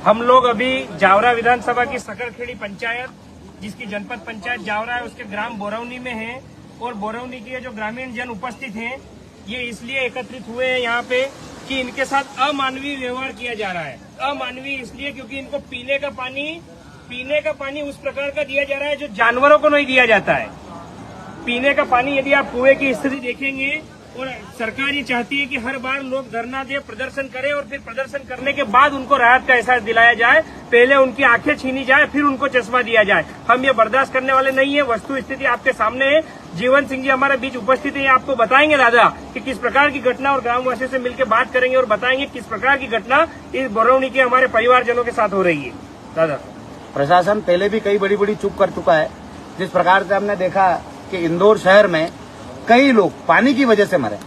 हम लोग अभी जावरा विधानसभा की सकरखेड़ी पंचायत, जिसकी जनपद पंचायत जावरा है, उसके ग्राम बोरवनी में है। और बोरवनी के जो ग्रामीण जन उपस्थित हैं, ये इसलिए एकत्रित हुए हैं यहाँ पे कि इनके साथ अमानवीय व्यवहार किया जा रहा है। अमानवीय इसलिए क्योंकि इनको पीने का पानी उस प्रकार का दिया जा रहा है जो जानवरों को नहीं दिया जाता है। पीने का पानी, यदि आप कुएं की स्थिति देखेंगे, और सरकार ये चाहती है कि हर बार लोग धरना दे, प्रदर्शन करें, और फिर प्रदर्शन करने के बाद उनको राहत का एहसास दिलाया जाए। पहले उनकी आंखें छीनी जाए, फिर उनको चश्मा दिया जाए। हम ये बर्दाश्त करने वाले नहीं है। वस्तु स्थिति आपके सामने है। जीवन सिंह जी हमारे बीच उपस्थित है, आपको बताएंगे दादा कि किस प्रकार की घटना, और ग्रामवासियों से मिलकर बात करेंगे और बताएंगे किस प्रकार की घटना इस बोरवनी के हमारे परिवारजनों के साथ हो रही है। दादा, प्रशासन पहले भी कई बड़ी बड़ी चूक कर चुका है। जिस प्रकार से हमने देखा कि इंदौर शहर में कई लोग पानी की वजह से मरे,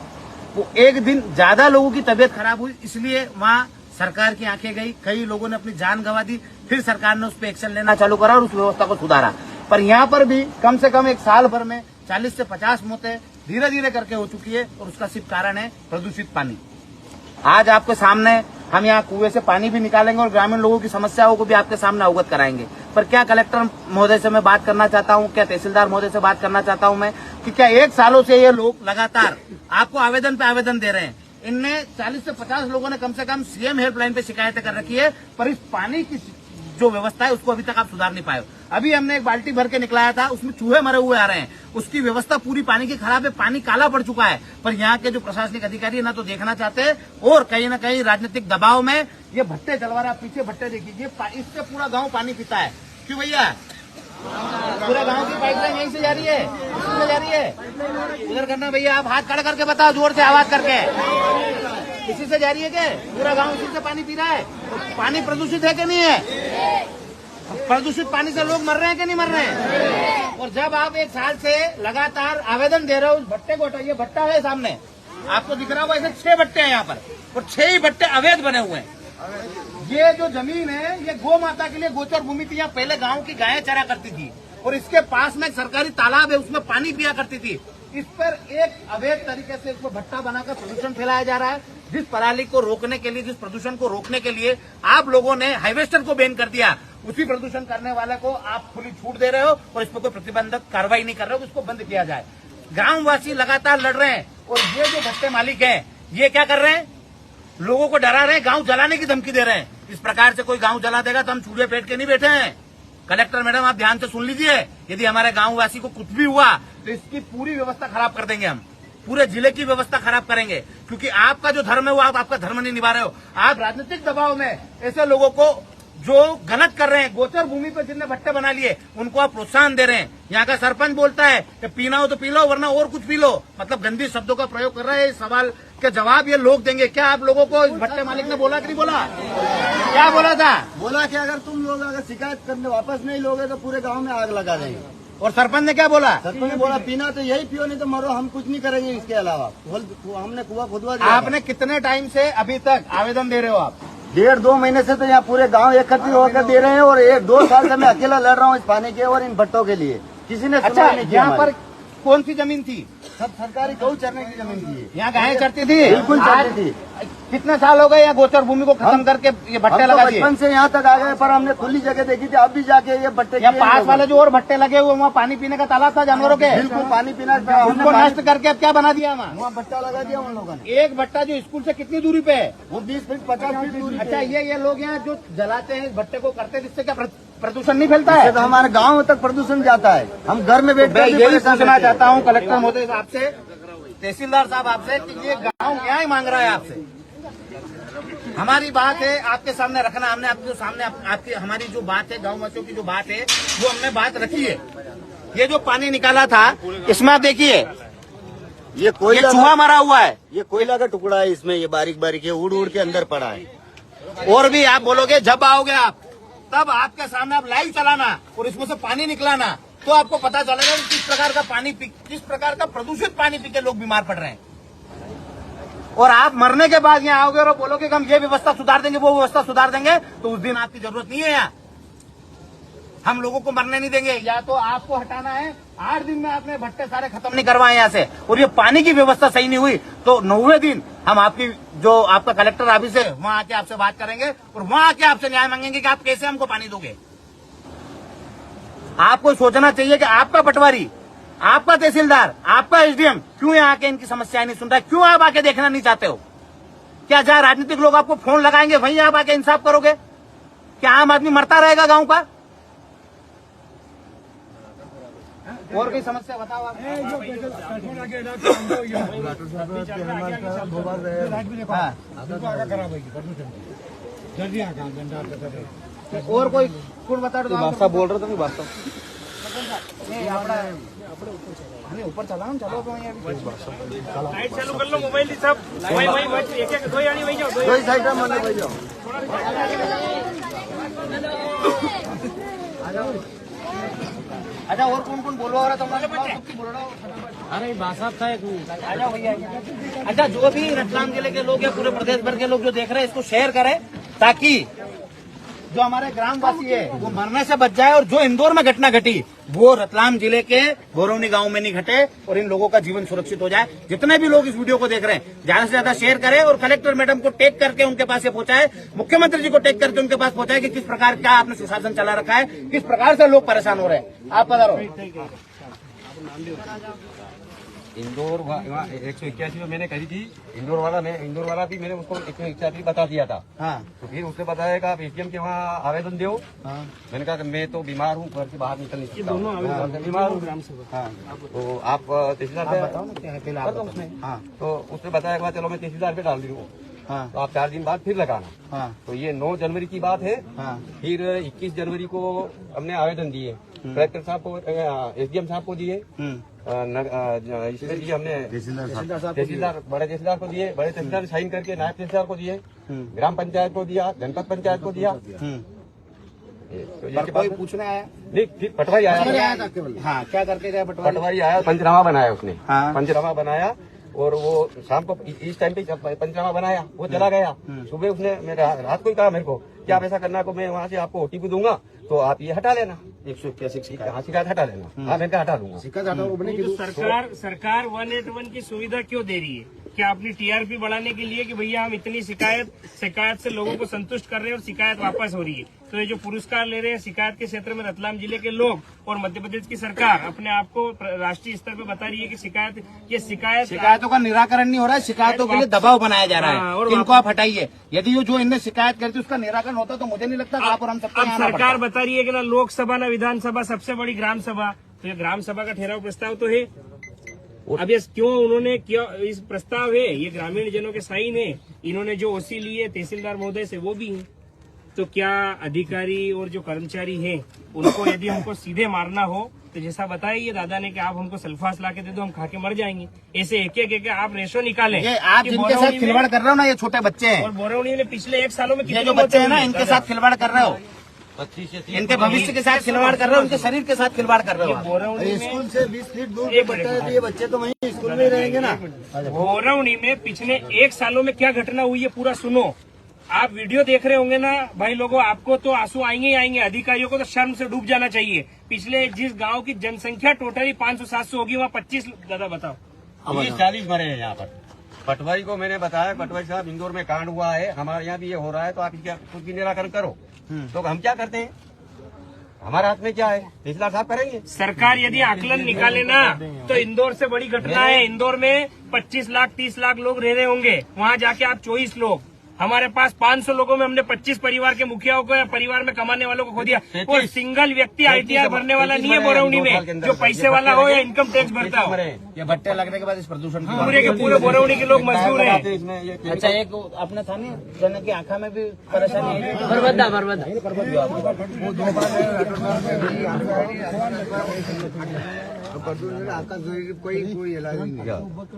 वो एक दिन ज्यादा लोगों की तबीयत खराब हुई, इसलिए वहाँ सरकार की आंखें गई, कई लोगों ने अपनी जान गंवा दी। फिर सरकार ने उस पर एक्शन लेना चालू करा और उस व्यवस्था को सुधारा। पर यहाँ पर भी कम से कम एक साल भर में 40 से 50 मौतें धीरे धीरे करके हो चुकी है, और उसका सिर्फ कारण है प्रदूषित पानी। आज आपके सामने हम यहाँ कुएं से पानी भी निकालेंगे और ग्रामीण लोगों की समस्याओं को भी आपके सामने अवगत कराएंगे। पर क्या कलेक्टर महोदय से मैं बात करना चाहता हूँ, क्या तहसीलदार महोदय से बात करना चाहता हूँ मैं, कि क्या 1 सालों से ये लोग लगातार आपको आवेदन पे आवेदन दे रहे हैं। इनने 40 से 50 लोगों ने कम से कम सीएम हेल्पलाइन पे शिकायतें कर रखी है, पर इस पानी की जो व्यवस्था है उसको अभी तक आप सुधार नहीं पाए। अभी हमने एक बाल्टी भर के निकलाया था, उसमें चूहे मरे हुए आ रहे हैं। उसकी व्यवस्था पूरी पानी की खराब है, पानी काला पड़ चुका है। पर यहाँ के जो प्रशासनिक अधिकारी है ना तो देखना चाहते हैं, और कहीं ना कहीं राजनीतिक दबाव में ये भट्टे चलवा रहा है। पीछे भट्टे देखिए, इससे पूरा गाँव पानी पीता है। क्यों भैया? पूरा गांव की पाइपलाइन यहीं से जा रही है, इसी से जा रही है। उधर करना भैया, आप हाथ खड़ा करके बताओ, जोर से आवाज करके। इसी से जा रही है क्या? पूरा गांव इसी से पानी पी रहा है। पानी प्रदूषित है कि नहीं है? प्रदूषित पानी से लोग मर रहे हैं कि नहीं मर रहे हैं? और जब आप 1 साल से लगातार आवेदन दे रहे हो, उस भट्टे को हटाइए। भट्टा है सामने, आपको दिख रहा होगा, ऐसे 6 भट्टे हैं यहाँ पर, और 6 ही भट्टे अवैध बने हुए हैं। ये जो जमीन है, ये गौ माता के लिए गोचर भूमि थी। यहाँ पहले गांव की गायें चरा करती थी, और इसके पास में एक सरकारी तालाब है, उसमें पानी पिया करती थी। इस पर एक अवैध तरीके से इसको भट्टा बनाकर प्रदूषण फैलाया जा रहा है। जिस पराली को रोकने के लिए, जिस प्रदूषण को रोकने के लिए आप लोगों ने हार्वेस्टर को बैन कर दिया, उसी प्रदूषण करने वाले को आप खुली छूट दे रहे हो, और इस पर कोई प्रतिबंधक कार्रवाई नहीं कर रहे हो, इसको बंद किया जाए। ग्रामवासी लगातार लड़ रहे हैं, और ये जो भट्टे मालिक हैं, ये क्या कर रहे हैं? लोगों को डरा रहे हैं, गांव जलाने की धमकी दे रहे हैं। इस प्रकार से कोई गांव जला देगा तो हम चूल्हे पेट के नहीं बैठे हैं। कलेक्टर मैडम, आप ध्यान से सुन लीजिए, यदि हमारे गांववासी को कुछ भी हुआ तो इसकी पूरी व्यवस्था खराब कर देंगे। हम पूरे जिले की व्यवस्था खराब करेंगे, क्योंकि आपका जो धर्म है वो आप आपका धर्म नहीं निभा रहे हो। आप राजनीतिक दबाव में ऐसे लोगों को जो गलत कर रहे हैं, गोचर भूमि पर जिनने भट्टे बना लिए, उनको आप प्रोत्साहन दे रहे हैं। यहाँ का सरपंच बोलता है कि पीना हो तो पी लो, वरना और कुछ पी लो। मतलब गंदी शब्दों का प्रयोग कर रहे हैं। इस सवाल के जवाब ये लोग देंगे। क्या आप लोगों को इस भट्टे मालिक ने बोला कि नहीं बोला? क्या बोला था? बोला कि अगर तुम लोग अगर शिकायत करने वापस नहीं लोगे तो पूरे गांव में आग लगा देंगे। और सरपंच ने क्या बोला? सरपंच ने बोला पीना तो यही पियो, नहीं तो मरो, हम कुछ नहीं करेंगे इसके अलावा। हमने कुआं खुदवा दिया। आपने कितने टाइम से अभी तक आवेदन दे रहे हो आप? 1.5-2 महीने से तो यहाँ पूरे गांव एकत्रित होकर दे रहे हैं, और 1-2 साल से मैं अकेला लड़ रहा हूँ इस पानी के और इन भट्टों के लिए। किसी ने अच्छा, यहाँ पर कौन सी जमीन थी? सब सरकारी गौ चरने की जमीन थी। यहाँ गायें चरती थी? बिल्कुल चरती थी। कितने साल हो गए यहाँ गोचर भूमि को खत्म करके ये भट्टे लगा दिए? बचपन से यहाँ तक आ गए, पर हमने खुली जगह देखी थी। अब भी जाके ये भट्टे, यहाँ पास वाले जो और भट्टे लगे हुए, वहाँ पानी पीने का तालाब था जानवरों के। बिल्कुल पानी पीना, उनको नष्ट करके अब क्या बना दिया? वहाँ भट्टा लगा दिया उन लोगों ने। एक भट्टा जो स्कूल से कितनी दूरी पे है? वो 20 फीट 50 फीट दूरी। अच्छा, ये लोग यहाँ जो जलाते हैं, इस भट्टे को करते हैं, जिससे क्या प्रदूषण नहीं फैलता है? तो हमारे गांव तक प्रदूषण जाता है। हम घर में बैठ कर यही पूछना चाहता हूँ कलेक्टर महोदय साहब से, तहसीलदार साहब आपसे, कि ये गांव क्या ही मांग रहा है आपसे? हमारी बात है आपके सामने रखना। हमने आपके सामने आपकी हमारी जो बात है, गांववासियों की जो बात है, वो हमने बात रखी है। ये जो पानी निकाला था, इसमें आप देखिए, ये चूहा मरा हुआ है। ये कोयला का टुकड़ा है, इसमें ये बारीक बारीक है, उड़ उड़ के अंदर पड़ा है। और भी आप बोलोगे, जब आओगे आप, तब आपके सामने आप लाइव चलाना और इसमें से पानी निकलाना, तो आपको पता चलेगा कि किस प्रकार का पानी किस प्रकार का प्रदूषित पानी पी के लोग बीमार पड़ रहे हैं। और आप मरने के बाद यहाँ आओगे और बोलोगे कि हम ये व्यवस्था सुधार देंगे, वो व्यवस्था सुधार देंगे, तो उस दिन आपकी जरूरत नहीं है। यहाँ हम लोगों को मरने नहीं देंगे। या तो आपको हटाना है, 8 दिन में आपने भट्टे सारे खत्म नहीं करवाए यहाँ से, और ये पानी की व्यवस्था सही नहीं हुई तो 9वें दिन हम आपकी जो आपका कलेक्टर ऑफिस है वहां आके आपसे बात करेंगे और वहां आके आपसे न्याय मांगेंगे कि आप कैसे हमको पानी दोगे। आपको सोचना चाहिए कि आपका पटवारी, आपका तहसीलदार, आपका एसडीएम क्यों यहाँ आके इनकी समस्याएं नहीं सुन रहा है? क्यों आप आके देखना नहीं चाहते हो? क्या जहाँ राजनीतिक लोग आपको फोन लगाएंगे वहीं आप आके इंसाफ करोगे? क्या आम आदमी मरता रहेगा गांव का? और कोई समस्या बताओ आप। और कोई कौन बता दो बोल रहे थे बादशाह ऊपर चला चलो लाइट चालू कर लो मोबाइल सब वही एक दो यानी वही जाओ दो साइड में मन ले जाओ। अच्छा और कौन कौन बोलवा हो रहा था? अरे बासाब था आ जाओ भैया। अच्छा जो भी रतलाम जिले के लोग या पूरे प्रदेश भर के लोग जो देख रहे हैं इसको शेयर करें ताकि जो हमारे ग्रामवासी है वो मरने से बच जाए और जो इंदौर में घटना घटी वो रतलाम जिले के बोरौनी गांव में नहीं घटे और इन लोगों का जीवन सुरक्षित हो जाए। जितने भी लोग इस वीडियो को देख रहे हैं ज्यादा से ज्यादा शेयर करें और कलेक्टर मैडम को टैग करके उनके पास ये पहुंचाए, मुख्यमंत्री जी को टैग करके उनके पास पहुंचाए कि किस प्रकार का आपने सुशासन चला रखा है, किस प्रकार से लोग परेशान हो रहे हैं। आप पधारो। इंदौर 181 में मैंने करी थी। इंदौर वाला भी मैंने उसको 181 बता दिया था। हाँ तो फिर उसने बताया कि आप एसडीएम के वहाँ आवेदन दो। हाँ मैंने कहा कि मैं तो बीमार हूँ, घर से बाहर निकल नहीं सकता, बीमार हूँ। हाँ तो आप तहसीलदार पे बताओ ना क्या है पहले आप बताओ। हाँ तो उसने बताया कि चलो मैं तहसीलदार पे डाल दी हूँ, हाँ तो आप 4 दिन बाद फिर लगाना। हाँ तो ये 9 जनवरी की बात है। हाँ फिर 21 जनवरी को हमने आवेदन दिए, कलेक्टर साहब को, एसडीएम साहब को दिए, इसमें दिए हमने तहसीलदार, बड़े तहसीलदार को दिए, बड़े तहसीलदार साइन करके नायब तहसीलदार को दिए, ग्राम पंचायत को दिया, जनपद पंचायत को दिया। तो ये कोई पूछने आया नहीं, फिर पटवारी आया। हाँ क्या करके गया पटवारी आया, पंचनामा बनाया उसने। हाँ। पंचनामा बनाया और वो शाम को इस टाइम पे पंचनामा बनाया, वो चला गया। सुबह उसने रात को ही कहा मेरे को कि आप ऐसा करना को मैं वहाँ से आपको ओटीपी दूंगा तो आप ये हटा लेना, 181 शिकायत हटा लेना। हाँ मैं हटा दूंगा। सरकार 181 की सुविधा क्यों दे रही है? क्या अपनी टीआरपी बढ़ाने के लिए कि भैया हम इतनी शिकायत से लोगों को संतुष्ट कर रहे हैं और शिकायत वापस हो रही है? तो ये जो पुरस्कार ले रहे हैं शिकायत के क्षेत्र में रतलाम जिले के लोग और मध्य प्रदेश की सरकार अपने आप को राष्ट्रीय स्तर पे बता रही है कि शिकायतों का निराकरण नहीं हो रहा है, शिकायतों के लिए दबाव बनाया जा रहा है और इनको आप हटाइए। यदि जो इनने शिकायत करती उसका निराकरण होता तो मुझे नहीं लगता आप और हम सबको अब सरकार बता रही है कि ना लोकसभा ना विधानसभा, सबसे बड़ी ग्राम सभा, तो ये ग्राम सभा का ठहराव प्रस्ताव तो है। अब ये क्यों इस प्रस्ताव है, ये ग्रामीण जनों के साइन है, इन्होंने जो ओसी ली है तहसीलदार महोदय से वो भी है। तो क्या अधिकारी और जो कर्मचारी हैं उनको यदि हमको सीधे मारना हो तो जैसा बताया ये दादा ने कि आप हमको सल्फास ला के दे दो, हम खा के मर जाएंगे, ऐसे एक आप रेशो निकालें। ये आप जिनके साथ खिलवाड़ कर रहे हो ना, ये छोटे बच्चे हैं और बोरौनी ने पिछले 1 सालों में ये जो बच्चे हैं ना इनके साथ खिलवाड़ कर रहे हो, 25 से इनके भविष्य के साथ खिलवाड़ कर रहे हो, उनके शरीर के साथ खिलवाड़ कर रहे हो। बोरौनी स्कूल से 20 फीट दूर पे पड़ता है तो ये बच्चे तो वहीं स्कूल में ही रहेंगे ना। बोरौनी में पिछले 1 सालों में क्या घटना हुई है पूरा सुनो। आप वीडियो देख रहे होंगे ना भाई लोगों, आपको तो आंसू आएंगे ही आएंगे, अधिकारियों को तो शर्म से डूब जाना चाहिए। पिछले जिस गांव की जनसंख्या टोटली 500-700 होगी वहाँ 25 दादा बताओ 40 मरे हैं यहाँ पर। पटवारी को मैंने बताया, पटवारी साहब इंदौर में कांड हुआ है, हमारे यहाँ भी ये हो रहा है, तो आप इसका कुछ भी निराकरण करो। तो हम क्या करते हैं, हमारे हाथ में क्या है, तहसीलदार साहब करेंगे। सरकार यदि आकलन निकाले ना तो इंदौर से बड़ी घटना है। इंदौर में 25 लाख 30 लाख लोग रह रहे होंगे, वहाँ जाके आप 24 लोग, हमारे पास 500 लोगों में हमने 25 परिवार के मुखियाओं को या परिवार में कमाने वालों को खो दिया। और सिंगल व्यक्ति आईटीआर भरने वाला नहीं है बोरौनी में, जो पैसे वाला हो या इनकम टैक्स भरता हो। ये भट्टे लगने के बाद इस प्रदूषण की पूरे के पूरे बोरौनी के लोग मजदूर हैं। अच्छा एक अपने था नहीं जन की आंखा में भी परेशानी है, कोई इलाज नहीं,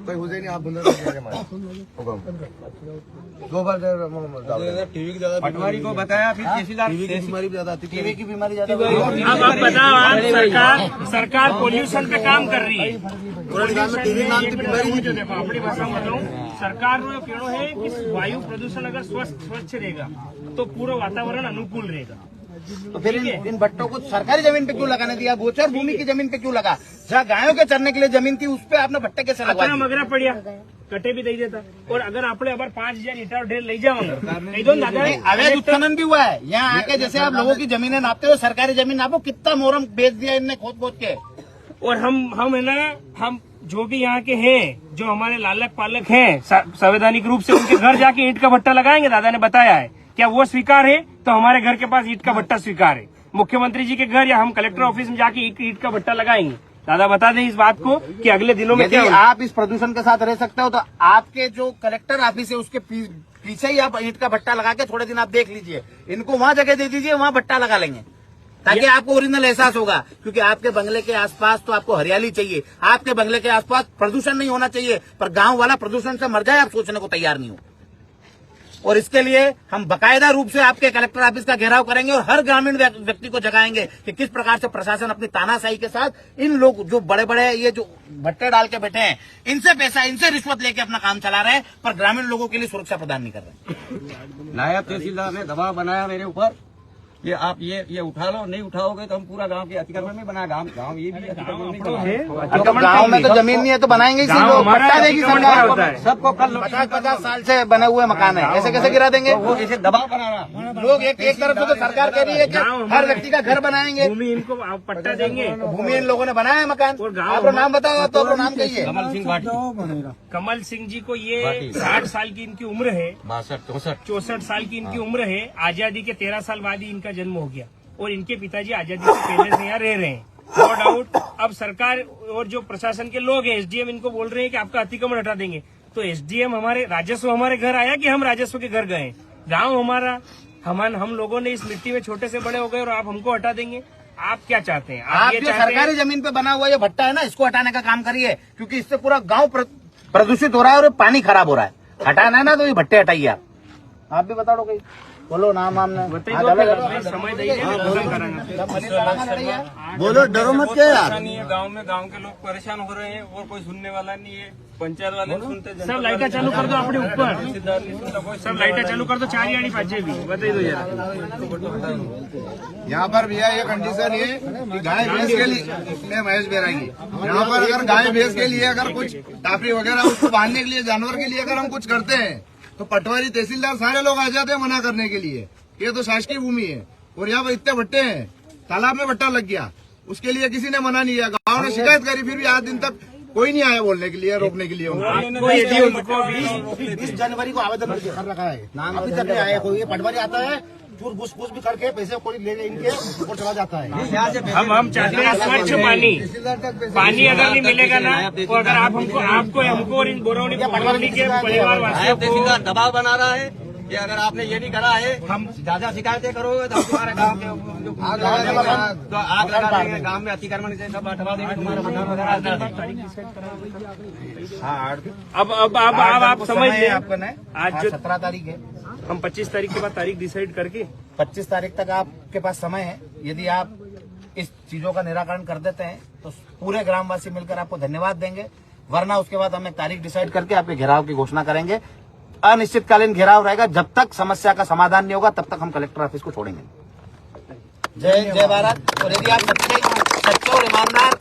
कोई हो नहीं। आप दो बार पटवारी को बताया, फिर तहसीलदार बीमारी भी ज्यादा आती है, टीबी की बीमारी ज्यादा अब आप बताओ, आप सरकार पोल्यूशन पे काम कर रही है। टीबी नाम की बीमारी जो देखो अपनी भाषा में बताऊं, सरकार नो कहना है कि वायु प्रदूषण अगर स्वच्छ रहेगा तो पूरा वातावरण अनुकूल रहेगा। तो फिर इन भट्टों को सरकारी जमीन पे क्यों लगाने दिया? गोचर भूमि की जमीन पे क्यों लगा? जहाँ गायों के चरने के लिए जमीन थी, उस पे आपने भट्टे कैसे लगवा दिए? मगरा पड़िया कटे भी दे देता। और अगर आपने अगर 5000 ईटा ढेर ले जाओ नहीं तो अवैध उत्खनन भी हुआ है यहाँ आके। जैसे आप लोगों की जमीनें नापते हो, सरकारी जमीन नापो, कितना मोरम बेच दिया इनने खोद खोद के। और हम है ना, हम जो भी यहाँ के हैं, जो हमारे लालक पालक हैं, संवैधानिक रूप से उनके घर जाके ईंट का भट्टा लगाएंगे। दादा ने बताया है, क्या वो स्वीकार है? तो हमारे घर के पास ईंट का भट्टा स्वीकार है। मुख्यमंत्री जी के घर या हम कलेक्टर ऑफिस में जाके ईंट का भट्टा लगाएंगे। दादा बता दें इस बात को कि अगले दिनों में यदि आप इस प्रदूषण के साथ रह सकते हो तो आपके जो कलेक्टर ऑफिस है उसके पीछे ही आप ईंट का भट्टा लगा के थोड़े दिन आप देख लीजिए। इनको वहां जगह दे दीजिए, वहां भट्टा लगा लेंगे, ताकि आपको ओरिजिनल एहसास होगा। क्योंकि आपके बंगले के आसपास तो आपको हरियाली चाहिए, आपके बंगले के आसपास प्रदूषण नहीं होना चाहिए। पर गांव वाला प्रदूषण से मर जाए, आप सोचने को तैयार नहीं हो। और इसके लिए हम बकायदा रूप से आपके कलेक्टर ऑफिस का घेराव करेंगे और हर ग्रामीण व्यक्ति को जगाएंगे कि किस प्रकार से प्रशासन अपनी तानाशाही के साथ इन लोग जो बड़े बड़े ये जो भट्टे डाल के बैठे हैं, इनसे पैसा, इनसे रिश्वत लेके अपना काम चला रहे हैं, पर ग्रामीण लोगों के लिए सुरक्षा प्रदान नहीं कर रहे। नायब तहसीलदार ने दबाव बनाया मेरे ऊपर, ये आप ये उठा लो, नहीं उठाओगे तो हम पूरा गांव के अतिक्रमण में बना। गांव ये भी अतिक्रमण में बना। तो गांव में तो जमीन नहीं है तो बनाएंगे इसी लोग, पट्टा देगी सरकार। सबको कल 50-50 साल से बने हुए मकान है, ऐसे कैसे गिरा देंगे? वो ऐसे दबाव बना रहा। लोग एक तरफ से तो सरकार कह रही है कि हर व्यक्ति का घर बनाएंगे, भूमि इनको पट्टा देंगे। भूमि इन लोगों ने बनाया है मकान। आप नाम बताओ, आप तो अपना नाम कहिए। कमल सिंह भाटी। कमल सिंह जी को ये 60 साल की इनकी उम्र है, 62-64 साल की इनकी उम्र है। आजादी के 13 साल बाद ही इनका जन्म हो गया और इनके पिताजी आजादी से पहले से यहाँ रह रहे हैं। नो डाउट अब सरकार और जो प्रशासन के लोग हैं, एसडीएम इनको बोल रहे हैं कि आपका अतिक्रमण हटा देंगे। तो एसडीएम हमारे राजस्व हमारे घर आया कि हम राजस्व के घर गए? गांव हमारा, हम लोगों ने इस मिट्टी में छोटे से बड़े हो गए और आप हमको हटा देंगे? आप क्या चाहते हैं? आप जो सरकारी जमीन पे बना हुआ ये भट्टा है ना, इसको हटाने का काम करिए, क्योंकि इससे पूरा गांव प्रदूषित हो रहा है और पानी खराब हो रहा है। हटाना है ना तो ये भट्टे हटाइए। आप भी बता दो, कहीं बोलो नाम हमने समय दीजिए। बोलो, डरो मत क्या यार। गांव में गांव के लोग परेशान हो रहे हैं और कोई सुनने वाला नहीं है। पंचायत वाले सुनते, सब लाइटा चालू कर दो अपने ऊपर, सब लाइटा चालू कर दो, 4 यानी 5 भी बताइए दो यार। यहाँ पर भैया ये कंडीशन है कि गाय भैंस के लिए महेश बैरागी, यहाँ पर अगर गाय भैंस के लिए अगर कुछ टापरी वगैरह उसको बांधने के लिए, जानवर के लिए अगर हम कुछ करते हैं तो पटवारी, तहसीलदार सारे लोग आ जाते हैं मना करने के लिए। ये तो शासकीय भूमि है और यहाँ पर इतने भट्टे हैं, तालाब में भट्टा लग गया, उसके लिए किसी ने मना नहीं किया। गाँव ने शिकायत करी, फिर भी आज दिन तक कोई नहीं आया बोलने के लिए, रोकने के लिए। 20 जनवरी को आवेदन कर रखा है, नाम अभी तक नहीं आया कोई। पटवारी आता है, चूर घुस भी करके पैसे कोई ले इनके और चला जाता है। हम चाहते हैं स्वच्छ पानी अगर नहीं मिलेगा ना, तो अगर आप हमको और इन बोरौनी के परिवार वासियों को दबाव बना रहा है कि अगर आपने ये नहीं करा है, हम ज्यादा शिकायतें करोगे तो हम तुम्हारे गांव के तो आग लगा देंगे, गांव में अतिक्रमण से सब हटवा देंगे, तुम्हारा मकान वगैरह। अब आप समझ लें, आज जो 17 तारीख है, हम 25 तारीख के बाद तारीख डिसाइड करके 25 तारीख तक आपके पास समय है। यदि आप इस चीजों का निराकरण कर देते हैं तो पूरे ग्रामवासी मिलकर आपको धन्यवाद देंगे, वरना उसके बाद हम एक तारीख डिसाइड करके आपके घेराव की घोषणा करेंगे। अनिश्चितकालीन घेराव रहेगा, जब तक समस्या का समाधान नहीं होगा तब तक हम कलेक्टर ऑफिस को छोड़ेंगे। जय भारत। और यदि आप सच्चे और ईमानदार,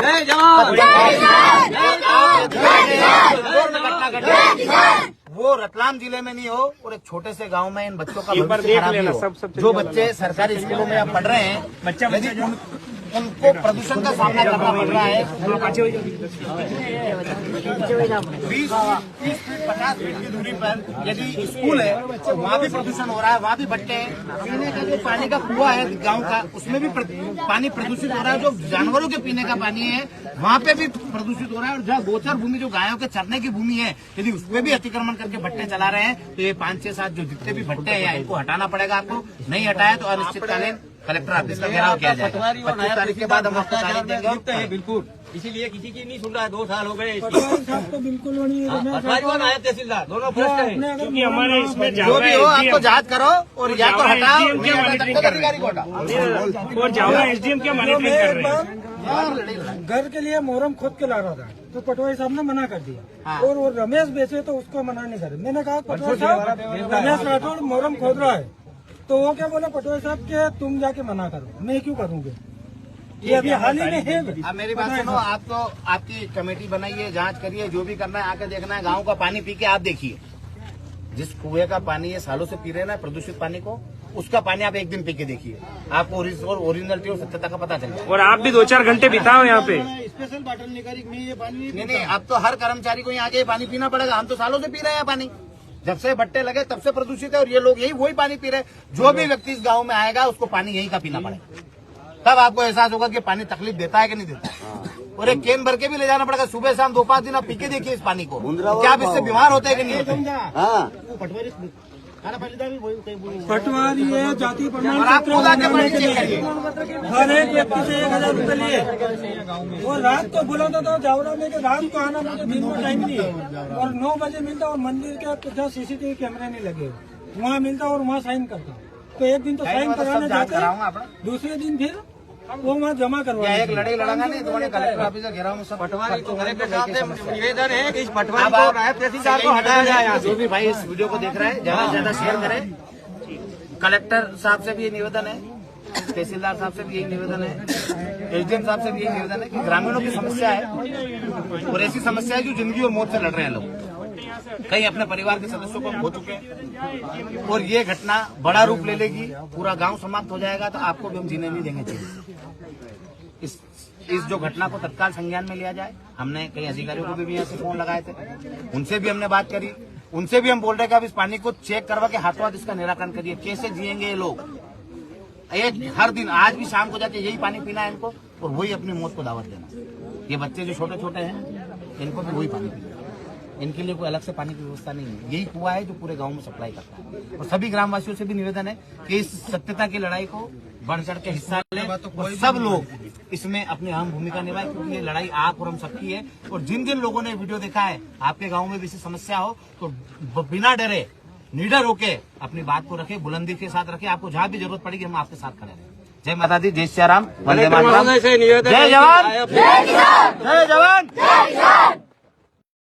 जय जवान, वो रतलाम जिले में नहीं हो और एक छोटे से गांव में इन बच्चों का एक बार भविष्य देख खराब लेना, नहीं हो। सब जो बच्चे सरकारी स्कूलों में अब पढ़ रहे हैं, यदि उनको प्रदूषण का सामना करना पड़ रहा है, 20 फीट 50 फीट की दूरी पर यदि स्कूल है तो वहाँ भी प्रदूषण हो रहा है, वहाँ भी भट्टे हैं। पीने का जो पानी का कुआं है गांव का, उसमें भी पानी प्रदूषित हो रहा है। जो जानवरों के पीने का पानी है वहाँ पे भी प्रदूषित हो रहा है। और जहाँ गोचर भूमि, जो गायों के चरने की भूमि है, यदि उसमें भी अतिक्रमण करके भट्टे चला रहे हैं तो ये 5, 6, 7 जो जितने भी भट्टे हैं इनको हटाना पड़ेगा आपको। नहीं हटाया तो अनिश्चितकालीन कलेक्टर ऑफिस का घेराव किया जाएगा। 25 तारीख के बाद हम आपको तारीख देंगे। बिल्कुल, इसीलिए किसी की नहीं सुन रहा है। 2 साल हो गए, तो बिल्कुल नायब तहसीलदार दोनों भ्रष्ट हैं। क्योंकि हमारे इसमें जो भी हो आपको जांच करो और या तो हटाओ, नहीं हटा सकते तो अधिकारी को हटाओ। और जाओ एसडीएम क्या मॉनिटरिंग कर रहे हैं। घर के लिए मोरम खोद के ला रहा था तो पटवारी साहब ने मना कर दिया, और वो रमेश बेचे तो उसको मना नहीं करे। मैंने कहा पटवारी साहब, रमेश राठौड़ मोरम खोद रहा है तो वो क्या बोला पटवारी साहब के तुम जाके मना करो, मैं क्यों करूँगी? ये अभी हाल ही में है। अब मेरी बात सुनो, आप तो आपकी कमेटी बनाइए, जांच करिए, जो भी करना है आके देखना है। गांव का पानी पी के आप देखिए, जिस कुएं का पानी ये सालों से पी रहे हैं ना, प्रदूषित पानी को, उसका पानी आप एक दिन पी के देखिए, आपको ओरिजिनलिटी और सत्यता का पता चलेगा। और आप भी 2-4 घंटे बिताओ यहाँ पे। स्पेशल बॉटल निकाली में ये पानी नहीं, अब तो हर कर्मचारी को यहाँ आके पानी पीना पड़ेगा। हम तो सालों से पी रहे हैं पानी, जब से भट्टे लगे तब से प्रदूषित है, और ये लोग यही वही पानी पी रहे हैं। जो भी व्यक्ति इस गाँव में आएगा उसको पानी यही का पीना पड़ेगा, तब आपको एहसास होगा कि पानी तकलीफ देता है कि नहीं देता। और एक केन भर के भी ले जाना पड़ेगा, सुबह शाम 2-5 दिन आप पी के देखिए इस पानी को, क्या आप इससे बीमार होते हैं कि नहीं होते। हाँ पटवारी है जाति प्रमाण और आप पत्र खुद आके बनाने के चेक लिए करिए। हर एक व्यक्ति से 1000 रुपए लिए। और रात को बोला था जावरा में कि रात को आना, मुझे दिन में टाइम नहीं है, और 9 बजे मिलता, और मंदिर के जहाँ CCTV कैमरे नहीं लगे वहाँ मिलता और वहाँ साइन करता। तो एक दिन तो साइन कराने जाते, दूसरे दिन फिर वो वहाँ जमा करवा। एक लड़ाई लड़ांगा नहीं, तुम्हारे कलेक्टर ऑफिस का घेराव में सब पटवारी को कलेक्टर साहब से निवेदन है कि इस पटवारी को नायब तहसीलदार को हटाया जाए यहाँ से। जो भी भाई इस वीडियो को देख रहे हैं, ज्यादा से ज्यादा शेयर करें। कलेक्टर साहब से भी ये निवेदन है, तहसीलदार साहब से भी यही निवेदन है, SDM साहब से भी यही निवेदन है कि ग्रामीणों की समस्या है, और ऐसी समस्या है जो जिंदगी और मौत से लड़ रहे हैं लोग। कई अपने परिवार के सदस्यों को खो चुके हैं, और ये घटना बड़ा रूप ले लेगी, पूरा गांव समाप्त हो जाएगा, तो आपको भी हम जीने नहीं देंगे चाहिए। इस जो घटना को तत्काल संज्ञान में लिया जाए। हमने कई अधिकारियों को भी यहाँ से फोन लगाए थे, उनसे भी हमने बात करी, उनसे भी हम बोल रहे हैं कि आप इस पानी को चेक करवा के हाथों हाथ इसका निराकरण करिए। कैसे जिएंगे ये लोग? एक हर दिन, आज भी शाम को जाके यही पानी पीना है इनको, और वही अपनी मौत को दावत देना। ये बच्चे जो छोटे छोटे हैं, इनको भी वही पानी पीना, इनके लिए कोई अलग से पानी की व्यवस्था नहीं है। यही कुआं है जो पूरे गांव में सप्लाई करता है। और सभी ग्रामवासियों से भी निवेदन है कि इस सत्यता की लड़ाई को बढ़ चढ़ के हिस्सा लें, और सब लोग इसमें अपनी अहम भूमिका निभाएं, क्योंकि ये लड़ाई आप और हम सबकी है। और जिन जिन लोगों ने वीडियो देखा है, आपके गाँव में भी ऐसी समस्या हो तो बिना डरे, निडर होके अपनी बात को रखे, बुलंदी के साथ रखे। आपको जहाँ भी जरूरत पड़ेगी हम आपके साथ खड़े रहें। जय माता दी, जय श्री राम, वंदे मातरम, जय जवान, जय जवान।